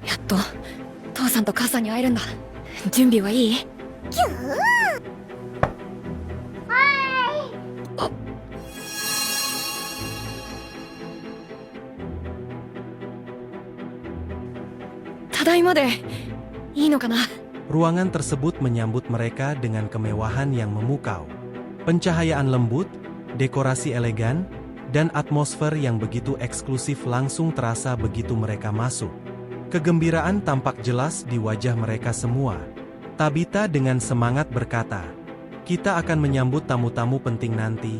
やっと父さんと母さんに会えるんだ。準備はいい？あ、ただいまでいいのかな？ Ruangan tersebut menyambut mereka dengan kemewahan yang memukau. Pencahayaan lembut, dekorasi elegan, dan atmosfer yang begitu eksklusif langsung terasa begitu mereka masuk. Kegembiraan tampak jelas di wajah mereka semua. Tabita dengan semangat berkata, "Kita akan menyambut tamu-tamu penting nanti,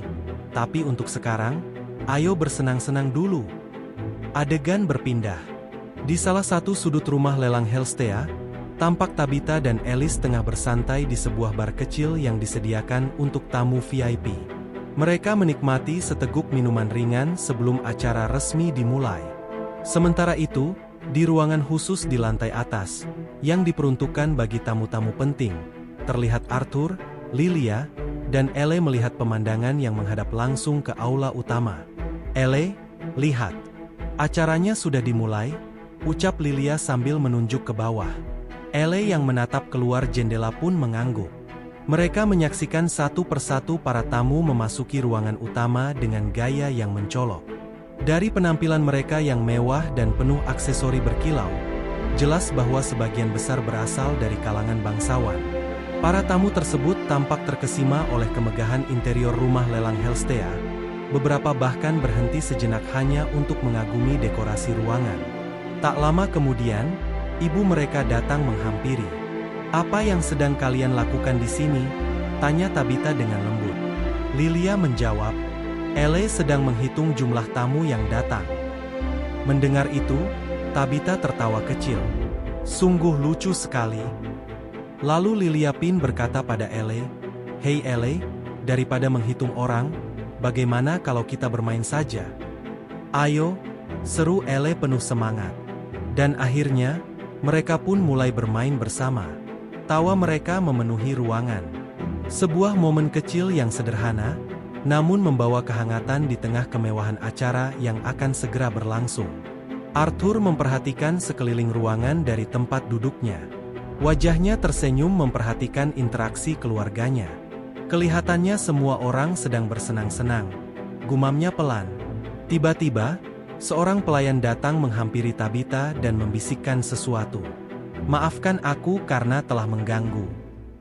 tapi untuk sekarang, ayo bersenang-senang dulu." Adegan berpindah. Di salah satu sudut rumah lelang Hellstea, tampak Tabita dan Alice tengah bersantai di sebuah bar kecil yang disediakan untuk tamu VIP. Mereka menikmati seteguk minuman ringan sebelum acara resmi dimulai. Sementara itu, di ruangan khusus di lantai atas, yang diperuntukkan bagi tamu-tamu penting, terlihat Arthur, Lilia, dan Elle melihat pemandangan yang menghadap langsung ke aula utama. "Elle, lihat. Acaranya sudah dimulai," ucap Lilia sambil menunjuk ke bawah. Elle yang menatap keluar jendela pun mengangguk. Mereka menyaksikan satu persatu para tamu memasuki ruangan utama dengan gaya yang mencolok. Dari penampilan mereka yang mewah dan penuh aksesori berkilau, jelas bahwa sebagian besar berasal dari kalangan bangsawan. Para tamu tersebut tampak terkesima oleh kemegahan interior rumah lelang Hellstea. Beberapa bahkan berhenti sejenak hanya untuk mengagumi dekorasi ruangan. Tak lama kemudian, ibu mereka datang menghampiri. "Apa yang sedang kalian lakukan di sini?" tanya Tabita dengan lembut. Lilia menjawab, "Elle sedang menghitung jumlah tamu yang datang." Mendengar itu, Tabita tertawa kecil. "Sungguh lucu sekali." Lalu Lilia Pin berkata pada Elle, "Hei Elle, daripada menghitung orang, bagaimana kalau kita bermain saja?" "Ayo," seru Elle penuh semangat. Dan akhirnya, mereka pun mulai bermain bersama. Tawa mereka memenuhi ruangan. Sebuah momen kecil yang sederhana, namun membawa kehangatan di tengah kemewahan acara yang akan segera berlangsung. Arthur memperhatikan sekeliling ruangan dari tempat duduknya. Wajahnya tersenyum memperhatikan interaksi keluarganya. Kelihatannya semua orang sedang bersenang-senang. Gumamnya pelan. Tiba-tiba, seorang pelayan datang menghampiri Tabita dan membisikkan sesuatu. "Maafkan aku karena telah mengganggu.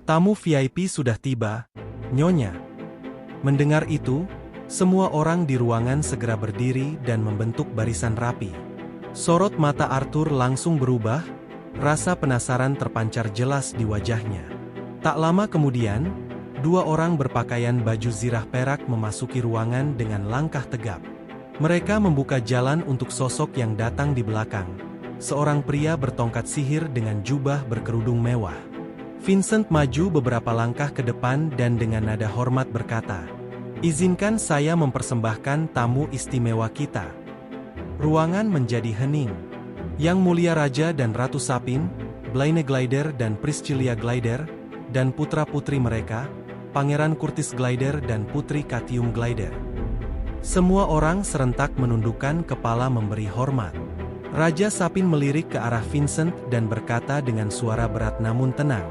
Tamu VIP sudah tiba, Nyonya." Mendengar itu, semua orang di ruangan segera berdiri dan membentuk barisan rapi. Sorot mata Arthur langsung berubah, rasa penasaran terpancar jelas di wajahnya. Tak lama kemudian, dua orang berpakaian baju zirah perak memasuki ruangan dengan langkah tegap. Mereka membuka jalan untuk sosok yang datang di belakang. Seorang pria bertongkat sihir dengan jubah berkerudung mewah. Vincent maju beberapa langkah ke depan dan dengan nada hormat berkata, "Izinkan saya mempersembahkan tamu istimewa kita." Ruangan menjadi hening. Yang Mulia Raja dan Ratu Sapin, Blaine Glider dan Priscilla Glider, dan putra-putri mereka, Pangeran Curtis Glider dan Putri Catium Glider. Semua orang serentak menundukkan kepala memberi hormat. Raja Sapin melirik ke arah Vincent dan berkata dengan suara berat namun tenang,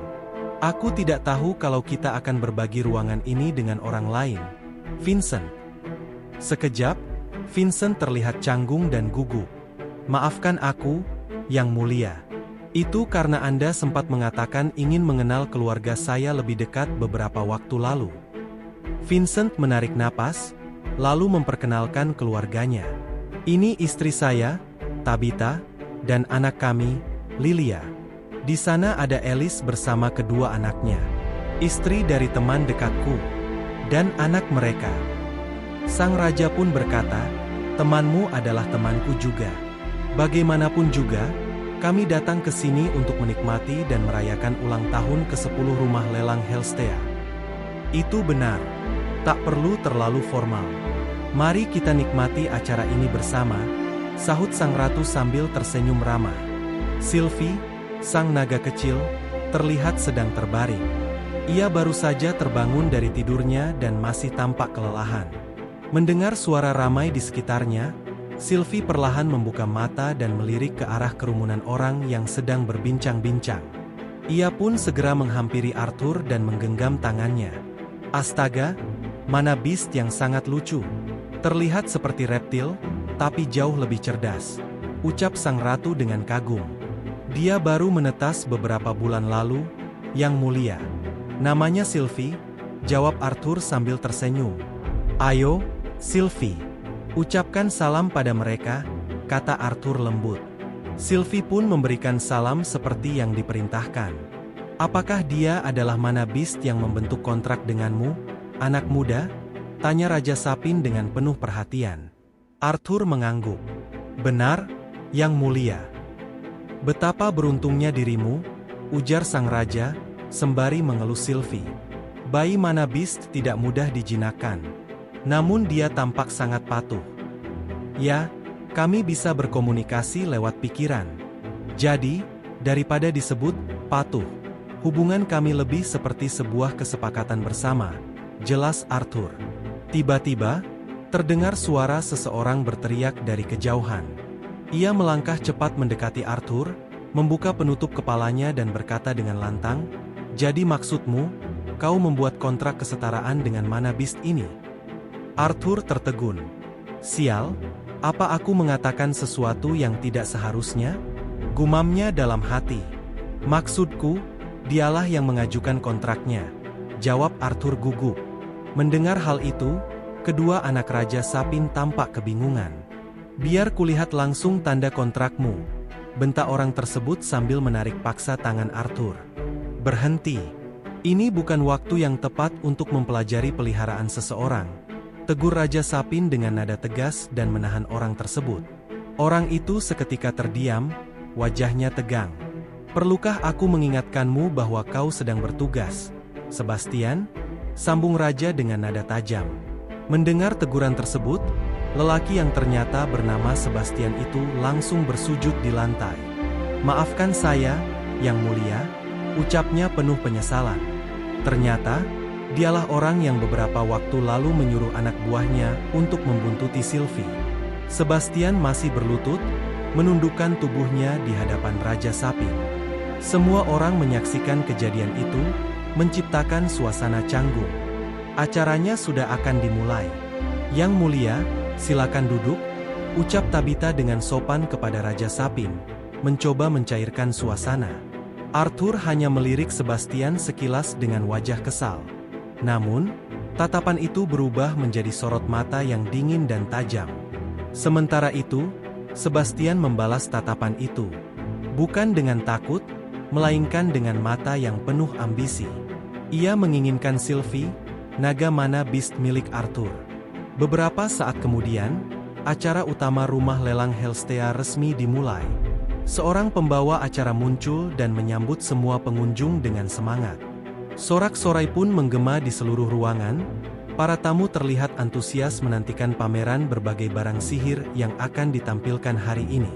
"Aku tidak tahu kalau kita akan berbagi ruangan ini dengan orang lain, Vincent." Sekejap, Vincent terlihat canggung dan gugup. "Maafkan aku, Yang Mulia. Itu karena Anda sempat mengatakan ingin mengenal keluarga saya lebih dekat beberapa waktu lalu." Vincent menarik napas, lalu memperkenalkan keluarganya. "Ini istri saya, Tabita, dan anak kami, Lilia. Di sana ada Alice bersama kedua anaknya, istri dari teman dekatku, dan anak mereka." Sang raja pun berkata, "Temanmu adalah temanku juga. Bagaimanapun juga, kami datang ke sini untuk menikmati dan merayakan ulang tahun ke-10 rumah lelang Hellstea." "Itu benar. Tak perlu terlalu formal. Mari kita nikmati acara ini bersama," sahut sang ratu sambil tersenyum ramah. Sylvie, sang naga kecil, terlihat sedang terbaring. Ia baru saja terbangun dari tidurnya dan masih tampak kelelahan. Mendengar suara ramai di sekitarnya, Sylvie perlahan membuka mata dan melirik ke arah kerumunan orang yang sedang berbincang-bincang. Ia pun segera menghampiri Arthur dan menggenggam tangannya. Astaga, mana beast yang sangat lucu. Terlihat seperti reptil, tapi jauh lebih cerdas, ucap sang ratu dengan kagum. Dia baru menetas beberapa bulan lalu, Yang Mulia. Namanya Sylvie, jawab Arthur sambil tersenyum. Ayo, Sylvie. Ucapkan salam pada mereka, kata Arthur lembut. Sylvie pun memberikan salam seperti yang diperintahkan. Apakah dia adalah mana beast yang membentuk kontrak denganmu, anak muda? Tanya Raja Sapin dengan penuh perhatian. Arthur mengangguk. Benar, Yang Mulia. Betapa beruntungnya dirimu, ujar sang raja, sembari mengelus Sylvie. Bayi mana beast tidak mudah dijinakkan. Namun dia tampak sangat patuh. Ya, kami bisa berkomunikasi lewat pikiran. Jadi, daripada disebut patuh, hubungan kami lebih seperti sebuah kesepakatan bersama, jelas Arthur. Tiba-tiba, terdengar suara seseorang berteriak dari kejauhan. Ia melangkah cepat mendekati Arthur, membuka penutup kepalanya dan berkata dengan lantang, "Jadi maksudmu, kau membuat kontrak kesetaraan dengan mana beast ini?" Arthur tertegun. Sial, apa aku mengatakan sesuatu yang tidak seharusnya? Gumamnya dalam hati. Maksudku, dialah yang mengajukan kontraknya, jawab Arthur gugup. Mendengar hal itu, kedua anak Raja Sapin tampak kebingungan. Biar kulihat langsung tanda kontrakmu, bentak orang tersebut sambil menarik paksa tangan Arthur. Berhenti. Ini bukan waktu yang tepat untuk mempelajari peliharaan seseorang, tegur Raja Sapin dengan nada tegas dan menahan orang tersebut. Orang itu seketika terdiam, wajahnya tegang. Perlukah aku mengingatkanmu bahwa kau sedang bertugas, Sebastian? Sambung Raja dengan nada tajam. Mendengar teguran tersebut, lelaki yang ternyata bernama Sebastian itu langsung bersujud di lantai. Maafkan saya, Yang Mulia, ucapnya penuh penyesalan. Ternyata, dialah orang yang beberapa waktu lalu menyuruh anak buahnya untuk membuntuti Sylvie. Sebastian masih berlutut, menundukkan tubuhnya di hadapan Raja Sapin. Semua orang menyaksikan kejadian itu, menciptakan suasana canggung. Acaranya sudah akan dimulai. Yang Mulia, silakan duduk, ucap Tabita dengan sopan kepada Raja Sapin, mencoba mencairkan suasana. Arthur hanya melirik Sebastian sekilas dengan wajah kesal. Namun, tatapan itu berubah menjadi sorot mata yang dingin dan tajam. Sementara itu, Sebastian membalas tatapan itu. Bukan dengan takut, melainkan dengan mata yang penuh ambisi. Ia menginginkan Sylvie, naga mana beast milik Arthur. Beberapa saat kemudian, acara utama rumah lelang Helstea resmi dimulai. Seorang pembawa acara muncul dan menyambut semua pengunjung dengan semangat. Sorak-sorai pun menggema di seluruh ruangan. Para tamu terlihat antusias menantikan pameran berbagai barang sihir yang akan ditampilkan hari ini.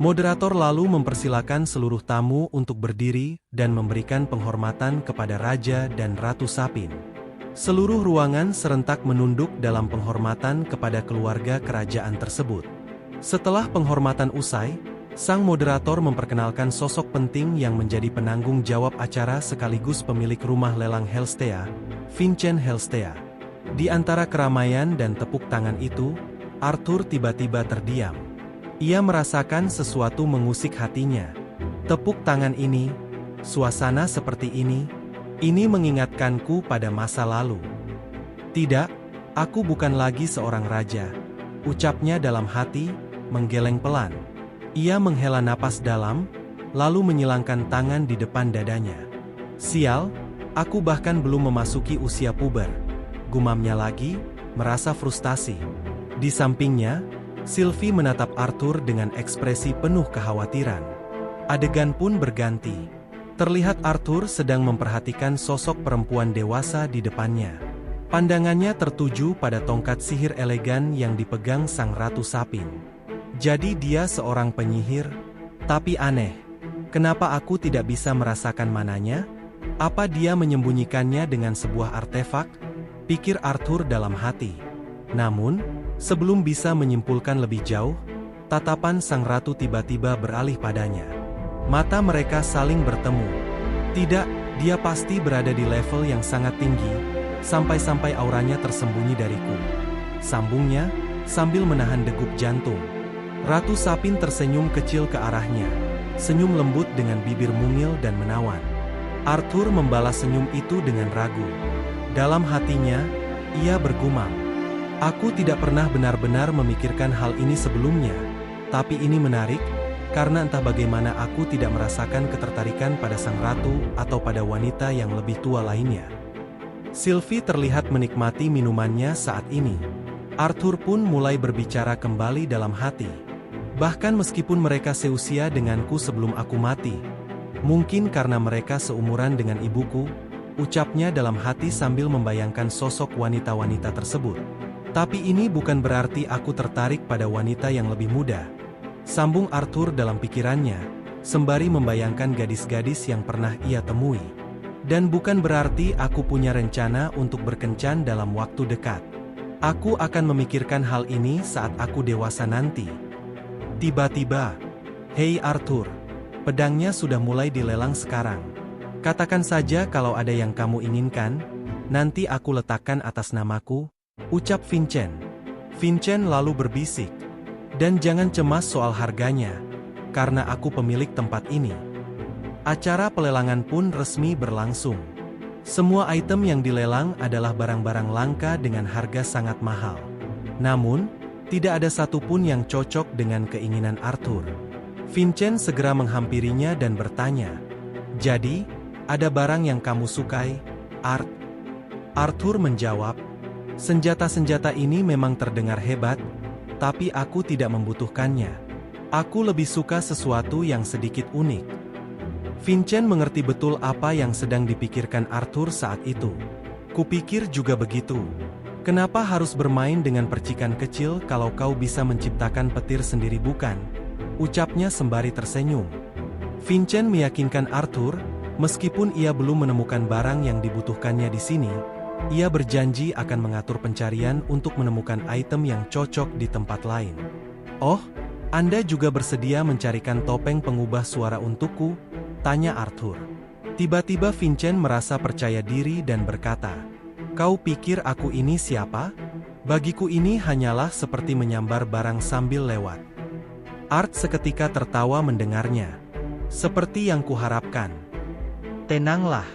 Moderator lalu mempersilakan seluruh tamu untuk berdiri dan memberikan penghormatan kepada Raja dan Ratu Sapin. Seluruh ruangan serentak menunduk dalam penghormatan kepada keluarga kerajaan tersebut. Setelah penghormatan usai, sang moderator memperkenalkan sosok penting yang menjadi penanggung jawab acara sekaligus pemilik rumah lelang Helstea, Vincent Helstea. Di antara keramaian dan tepuk tangan itu, Arthur tiba-tiba terdiam. Ia merasakan sesuatu mengusik hatinya. Tepuk tangan ini, suasana seperti ini mengingatkanku pada masa lalu. Tidak, aku bukan lagi seorang raja, ucapnya dalam hati, menggeleng pelan. Ia menghela napas dalam, lalu menyilangkan tangan di depan dadanya. Sial, aku bahkan belum memasuki usia puber, gumamnya lagi, merasa frustasi. Di sampingnya, Sylvie menatap Arthur dengan ekspresi penuh kekhawatiran. Adegan pun berganti. Terlihat Arthur sedang memperhatikan sosok perempuan dewasa di depannya. Pandangannya tertuju pada tongkat sihir elegan yang dipegang sang Ratu Sapin. Jadi dia seorang penyihir, tapi aneh. Kenapa aku tidak bisa merasakan mananya? Apa dia menyembunyikannya dengan sebuah artefak? Pikir Arthur dalam hati. Namun, Sebelum bisa menyimpulkan lebih jauh, tatapan sang ratu tiba-tiba beralih padanya. Mata mereka saling bertemu. Tidak, dia pasti berada di level yang sangat tinggi, sampai-sampai auranya tersembunyi dariku. Sambungnya, sambil menahan degup jantung. Ratu Sapin tersenyum kecil ke arahnya. Senyum lembut dengan bibir mungil dan menawan. Arthur membalas senyum itu dengan ragu. Dalam hatinya, ia bergumam. Aku tidak pernah benar-benar memikirkan hal ini sebelumnya, tapi ini menarik, karena entah bagaimana aku tidak merasakan ketertarikan pada sang ratu atau pada wanita yang lebih tua lainnya. Sylvie terlihat menikmati minumannya saat ini. Arthur pun mulai berbicara kembali dalam hati. Bahkan meskipun mereka seusia denganku sebelum aku mati, mungkin karena mereka seumuran dengan ibuku, ucapnya dalam hati sambil membayangkan sosok wanita-wanita tersebut. Tapi ini bukan berarti aku tertarik pada wanita yang lebih muda. Sambung Arthur dalam pikirannya, sembari membayangkan gadis-gadis yang pernah ia temui. Dan bukan berarti aku punya rencana untuk berkencan dalam waktu dekat. Aku akan memikirkan hal ini saat aku dewasa nanti. Tiba-tiba, "Hei Arthur, pedangnya sudah mulai dilelang sekarang. Katakan saja kalau ada yang kamu inginkan, nanti aku letakkan atas namaku," ucap Vincent. Vincent lalu berbisik, "Dan jangan cemas soal harganya, karena aku pemilik tempat ini." Acara pelelangan pun resmi berlangsung. Semua item yang dilelang adalah barang-barang langka dengan harga sangat mahal. Namun, tidak ada satupun yang cocok dengan keinginan Arthur. Vincent segera menghampirinya dan bertanya, "Jadi, ada barang yang kamu sukai, Art?" Arthur menjawab, "Senjata-senjata ini memang terdengar hebat, tapi aku tidak membutuhkannya. Aku lebih suka sesuatu yang sedikit unik." Vincent mengerti betul apa yang sedang dipikirkan Arthur saat itu. "Kupikir juga begitu. Kenapa harus bermain dengan percikan kecil kalau kau bisa menciptakan petir sendiri bukan?" ucapnya sembari tersenyum. Vincent meyakinkan Arthur, meskipun ia belum menemukan barang yang dibutuhkannya di sini, ia berjanji akan mengatur pencarian untuk menemukan item yang cocok di tempat lain. "Oh, Anda juga bersedia mencarikan topeng pengubah suara untukku?" tanya Arthur. Tiba-tiba Vincent merasa percaya diri dan berkata, "Kau pikir aku ini siapa? Bagiku ini hanyalah seperti menyambar barang sambil lewat." Art seketika tertawa mendengarnya. "Seperti yang kuharapkan. Tenanglah.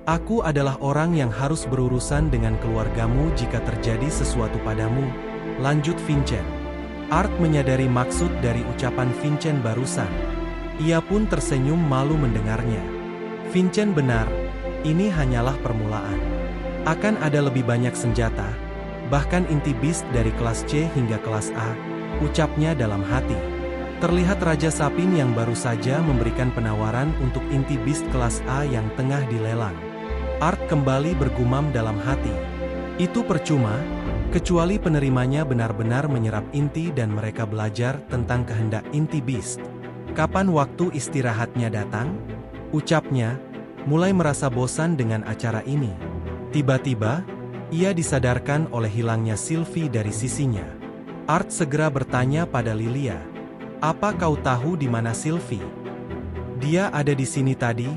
Aku adalah orang yang harus berurusan dengan keluargamu jika terjadi sesuatu padamu," lanjut Vincent. Art menyadari maksud dari ucapan Vincent barusan. Ia pun tersenyum malu mendengarnya. Vincent benar, ini hanyalah permulaan. Akan ada lebih banyak senjata, bahkan inti beast dari kelas C hingga kelas A, ucapnya dalam hati. Terlihat Raja Sapin yang baru saja memberikan penawaran untuk inti beast kelas A yang tengah dilelang. Art kembali bergumam dalam hati. Itu percuma, kecuali penerimanya benar-benar menyerap inti dan mereka belajar tentang kehendak inti beast. "Kapan waktu istirahatnya datang?" ucapnya, mulai merasa bosan dengan acara ini. Tiba-tiba, ia disadarkan oleh hilangnya Sylvie dari sisinya. Art segera bertanya pada Lilia, "Apa kau tahu di mana Sylvie?" "Dia ada di sini tadi,"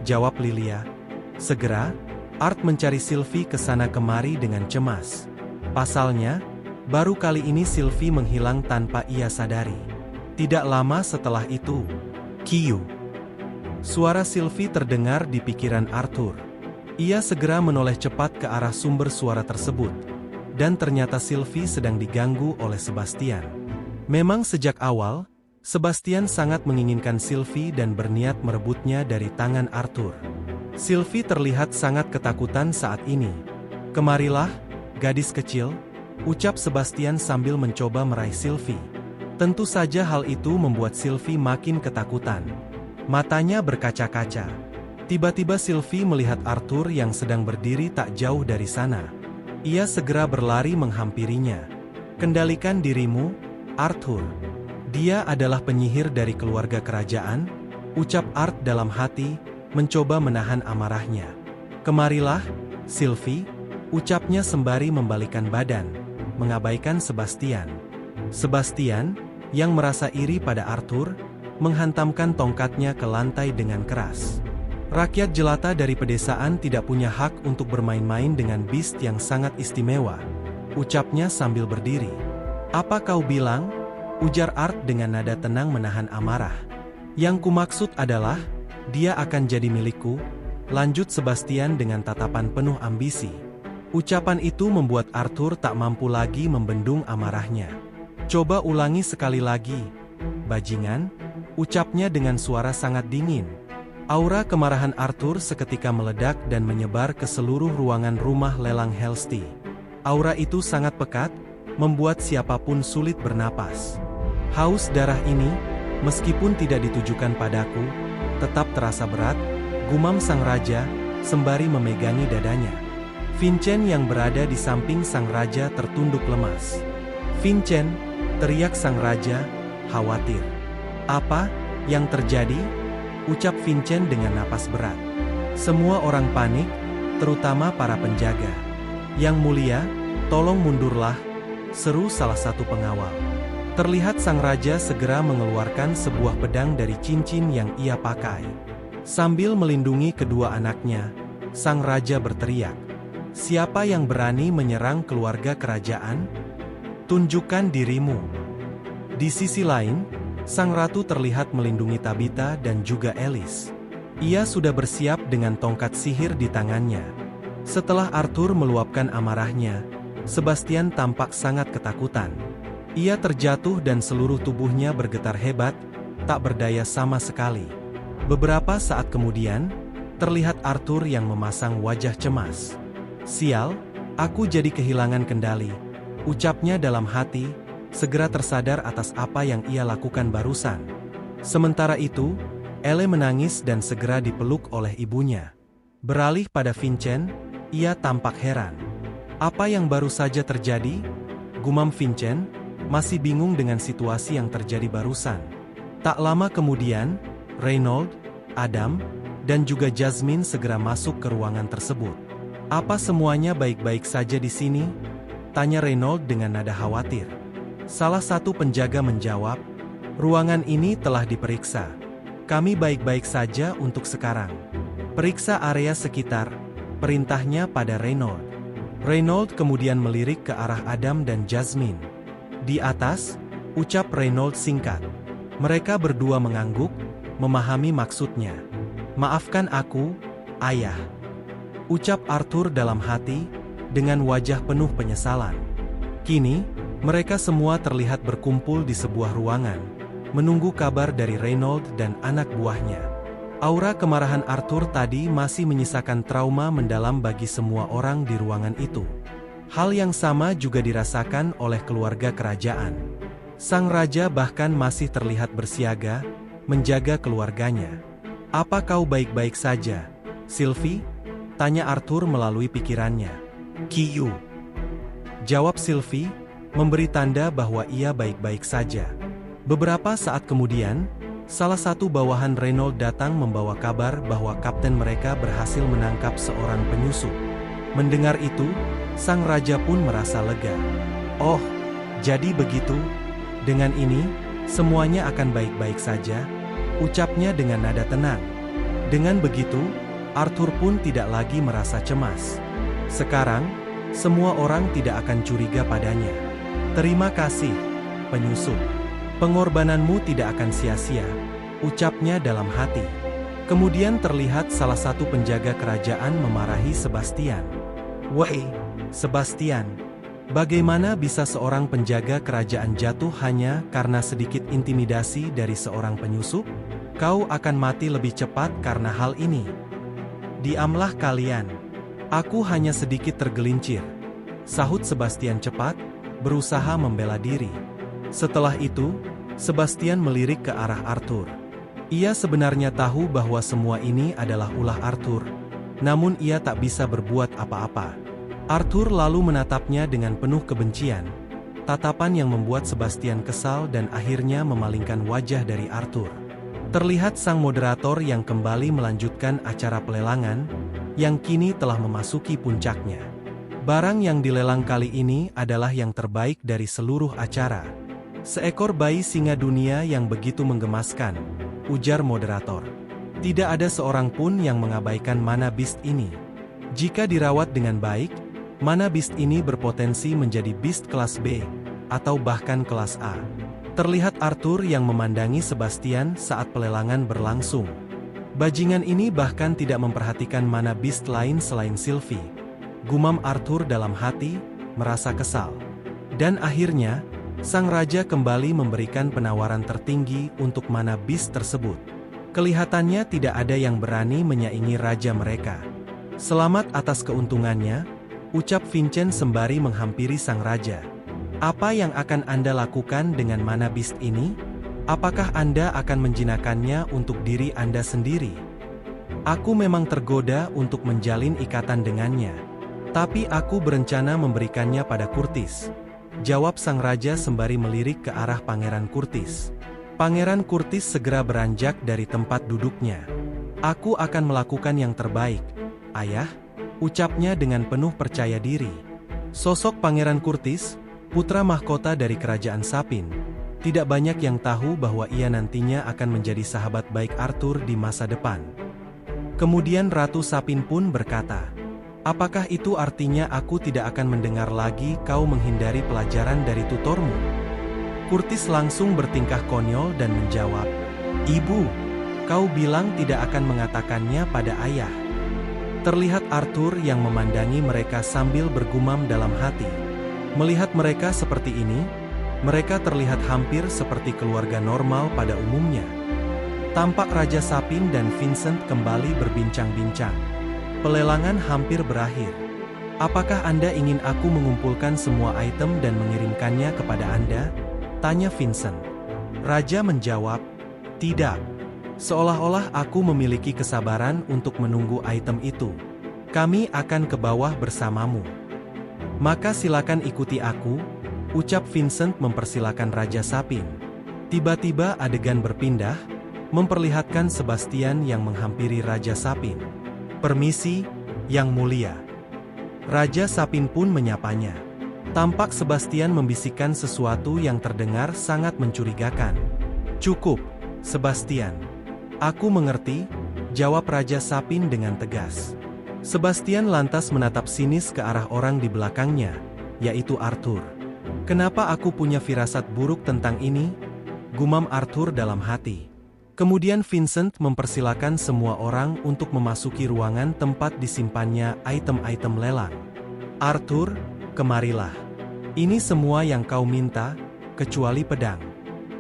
jawab Lilia. Segera, Art mencari Sylvie ke sana kemari dengan cemas. Pasalnya, baru kali ini Sylvie menghilang tanpa ia sadari. Tidak lama setelah itu, "Kiyu." Suara Sylvie terdengar di pikiran Arthur. Ia segera menoleh cepat ke arah sumber suara tersebut. Dan ternyata Sylvie sedang diganggu oleh Sebastian. Memang sejak awal, Sebastian sangat menginginkan Sylvie dan berniat merebutnya dari tangan Arthur. Sylvie terlihat sangat ketakutan saat ini. "Kemarilah, gadis kecil," ucap Sebastian sambil mencoba meraih Sylvie. Tentu saja hal itu membuat Sylvie makin ketakutan. Matanya berkaca-kaca. Tiba-tiba Sylvie melihat Arthur yang sedang berdiri tak jauh dari sana. Ia segera berlari menghampirinya. "Kendalikan dirimu, Arthur. Dia adalah penyihir dari keluarga kerajaan," ucap Art dalam hati, mencoba menahan amarahnya. "Kemarilah, Sylvie," ucapnya sembari membalikkan badan. mengabaikan Sebastian. Sebastian, yang merasa iri pada Arthur, menghantamkan tongkatnya ke lantai dengan keras. Rakyat jelata dari pedesaan tidak punya hak untuk bermain-main dengan Beast yang sangat istimewa, ucapnya sambil berdiri. Apa kau bilang? Ujar Art dengan nada tenang menahan amarah. Yang kumaksud adalah, dia akan jadi milikku, lanjut Sebastian dengan tatapan penuh ambisi. Ucapan itu membuat Arthur tak mampu lagi membendung amarahnya. Coba ulangi sekali lagi, bajingan, ucapnya dengan suara sangat dingin. Aura kemarahan Arthur seketika meledak dan menyebar ke seluruh ruangan rumah lelang Hellstey. Aura itu sangat pekat, membuat siapapun sulit bernapas. Haus darah ini, meskipun tidak ditujukan padaku, tetap terasa berat, gumam sang raja, sembari memegangi dadanya. Vincent yang berada di samping sang raja tertunduk lemas. Vincent, teriak sang raja, khawatir. Apa yang terjadi? Ucap Vincent dengan napas berat. Semua orang panik, terutama para penjaga. Yang mulia, tolong mundurlah, seru salah satu pengawal. Terlihat sang raja segera mengeluarkan sebuah pedang dari cincin yang ia pakai. Sambil melindungi kedua anaknya, sang raja berteriak, "Siapa yang berani menyerang keluarga kerajaan? Tunjukkan dirimu." Di sisi lain, sang ratu terlihat melindungi Tabitha dan juga Alice. Ia sudah bersiap dengan tongkat sihir di tangannya. Setelah Arthur meluapkan amarahnya, Sebastian tampak sangat ketakutan. Ia terjatuh dan seluruh tubuhnya bergetar hebat, tak berdaya sama sekali. Beberapa saat kemudian, terlihat Arthur yang memasang wajah cemas. "Sial, aku jadi kehilangan kendali," ucapnya dalam hati, segera tersadar atas apa yang ia lakukan barusan. Sementara itu, Elle menangis dan segera dipeluk oleh ibunya. Beralih pada Vincent, ia tampak heran. "Apa yang baru saja terjadi?" gumam Vincent, masih bingung dengan situasi yang terjadi barusan. Tak lama kemudian, Reynold, Adam, dan juga Jasmine segera masuk ke ruangan tersebut. "Apa semuanya baik-baik saja di sini?" tanya Reynold dengan nada khawatir. Salah satu penjaga menjawab, "Ruangan ini telah diperiksa. Kami baik-baik saja untuk sekarang. Periksa area sekitar," perintahnya pada Reynold. Reynold kemudian melirik ke arah Adam dan Jasmine. "Di atas," ucap Reynold singkat. Mereka berdua mengangguk, memahami maksudnya. "Maafkan aku, ayah," ucap Arthur dalam hati, dengan wajah penuh penyesalan. Kini, mereka semua terlihat berkumpul di sebuah ruangan, menunggu kabar dari Reynold dan anak buahnya. Aura kemarahan Arthur tadi masih menyisakan trauma mendalam bagi semua orang di ruangan itu. Hal yang sama juga dirasakan oleh keluarga kerajaan. Sang raja bahkan masih terlihat bersiaga, menjaga keluarganya. "Apa kau baik-baik saja, Sylvie?" tanya Arthur melalui pikirannya. "Kiyu," jawab Sylvie, memberi tanda bahwa ia baik-baik saja. Beberapa saat kemudian, salah satu bawahan Reynold datang membawa kabar bahwa kapten mereka berhasil menangkap seorang penyusup. Mendengar itu, sang raja pun merasa lega. "Oh, jadi begitu? Dengan ini, semuanya akan baik-baik saja," ucapnya dengan nada tenang. Dengan begitu, Arthur pun tidak lagi merasa cemas. Sekarang, semua orang tidak akan curiga padanya. "Terima kasih, penyusup. Pengorbananmu tidak akan sia-sia," ucapnya dalam hati. Kemudian terlihat salah satu penjaga kerajaan memarahi Sebastian. "Wei, Sebastian, bagaimana bisa seorang penjaga kerajaan jatuh hanya karena sedikit intimidasi dari seorang penyusup? Kau akan mati lebih cepat karena hal ini." "Diamlah kalian. Aku hanya sedikit tergelincir," sahut Sebastian cepat, berusaha membela diri. Setelah itu, Sebastian melirik ke arah Arthur. Ia sebenarnya tahu bahwa semua ini adalah ulah Arthur, namun ia tak bisa berbuat apa-apa. Arthur lalu menatapnya dengan penuh kebencian, tatapan yang membuat Sebastian kesal dan akhirnya memalingkan wajah dari Arthur. Terlihat sang moderator yang kembali melanjutkan acara pelelangan, yang kini telah memasuki puncaknya. Barang yang dilelang kali ini adalah yang terbaik dari seluruh acara. Seekor bayi singa dunia yang begitu menggemaskan, ujar moderator. Tidak ada seorang pun yang mengabaikan mana beast ini. Jika dirawat dengan baik, mana beast ini berpotensi menjadi beast kelas B, atau bahkan kelas A. Terlihat Arthur yang memandangi Sebastian saat pelelangan berlangsung. Bajingan ini bahkan tidak memperhatikan mana beast lain selain Sylvie. Gumam Arthur dalam hati, merasa kesal. Dan akhirnya, sang raja kembali memberikan penawaran tertinggi untuk mana beast tersebut. Kelihatannya tidak ada yang berani menyaingi raja mereka. Selamat atas keuntungannya, ucap Vincent sembari menghampiri sang raja. Apa yang akan Anda lakukan dengan mana beast ini? Apakah Anda akan menjinakkannya untuk diri Anda sendiri? Aku memang tergoda untuk menjalin ikatan dengannya. Tapi aku berencana memberikannya pada Curtis, jawab sang raja sembari melirik ke arah Pangeran Curtis. Pangeran Curtis segera beranjak dari tempat duduknya. Aku akan melakukan yang terbaik, ayah, ucapnya dengan penuh percaya diri. Sosok Pangeran Curtis, putra mahkota dari Kerajaan Sapin, tidak banyak yang tahu bahwa ia nantinya akan menjadi sahabat baik Arthur di masa depan. Kemudian Ratu Sapin pun berkata, apakah itu artinya aku tidak akan mendengar lagi kau menghindari pelajaran dari tutormu? Curtis langsung bertingkah konyol dan menjawab, Ibu, kau bilang tidak akan mengatakannya pada ayah. Terlihat Arthur yang memandangi mereka sambil bergumam dalam hati. Melihat mereka seperti ini, mereka terlihat hampir seperti keluarga normal pada umumnya. Tampak Raja Sapin dan Vincent kembali berbincang-bincang. Pelelangan hampir berakhir. Apakah Anda ingin aku mengumpulkan semua item dan mengirimkannya kepada Anda? Tanya Vincent. Raja menjawab, tidak. Seolah-olah aku memiliki kesabaran untuk menunggu item itu. Kami akan ke bawah bersamamu. Maka silakan ikuti aku, ucap Vincent mempersilakan Raja Sapin. Tiba-tiba adegan berpindah, memperlihatkan Sebastian yang menghampiri Raja Sapin. Permisi, Yang Mulia. Raja Sapin pun menyapanya. Tampak Sebastian membisikkan sesuatu yang terdengar sangat mencurigakan. Cukup, Sebastian. Aku mengerti, jawab Raja Sapin dengan tegas. Sebastian lantas menatap sinis ke arah orang di belakangnya, yaitu Arthur. Kenapa aku punya firasat buruk tentang ini? Gumam Arthur dalam hati. Kemudian Vincent mempersilakan semua orang untuk memasuki ruangan tempat disimpannya item-item lelang. Arthur, kemarilah. Ini semua yang kau minta, kecuali pedang.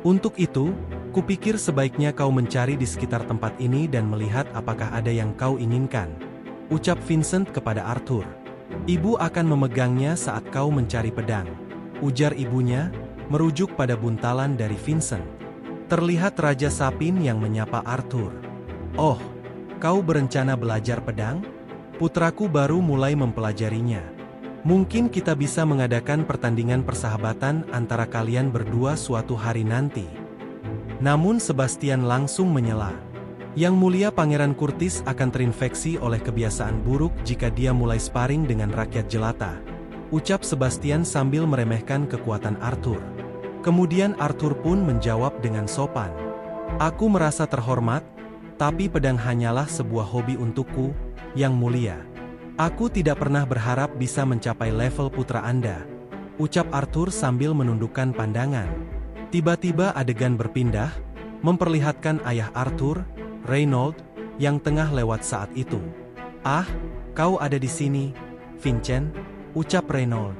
Untuk itu, kupikir sebaiknya kau mencari di sekitar tempat ini dan melihat apakah ada yang kau inginkan. Ucap Vincent kepada Arthur. Ibu akan memegangnya saat kau mencari pedang. Ujar ibunya, merujuk pada buntalan dari Vincent. Terlihat Raja Sapin yang menyapa Arthur. Oh, kau berencana belajar pedang? Putraku baru mulai mempelajarinya. Mungkin kita bisa mengadakan pertandingan persahabatan antara kalian berdua suatu hari nanti. Namun Sebastian langsung menyela. Yang Mulia Pangeran Curtis akan terinfeksi oleh kebiasaan buruk jika dia mulai sparring dengan rakyat jelata. Ucap Sebastian sambil meremehkan kekuatan Arthur. Kemudian Arthur pun menjawab dengan sopan. Aku merasa terhormat, tapi pedang hanyalah sebuah hobi untukku, Yang Mulia. Aku tidak pernah berharap bisa mencapai level putra Anda. Ucap Arthur sambil menundukkan pandangan. Tiba-tiba adegan berpindah, memperlihatkan ayah Arthur, Reynold, yang tengah lewat saat itu. Ah, kau ada di sini, Vincent, ucap Reynold.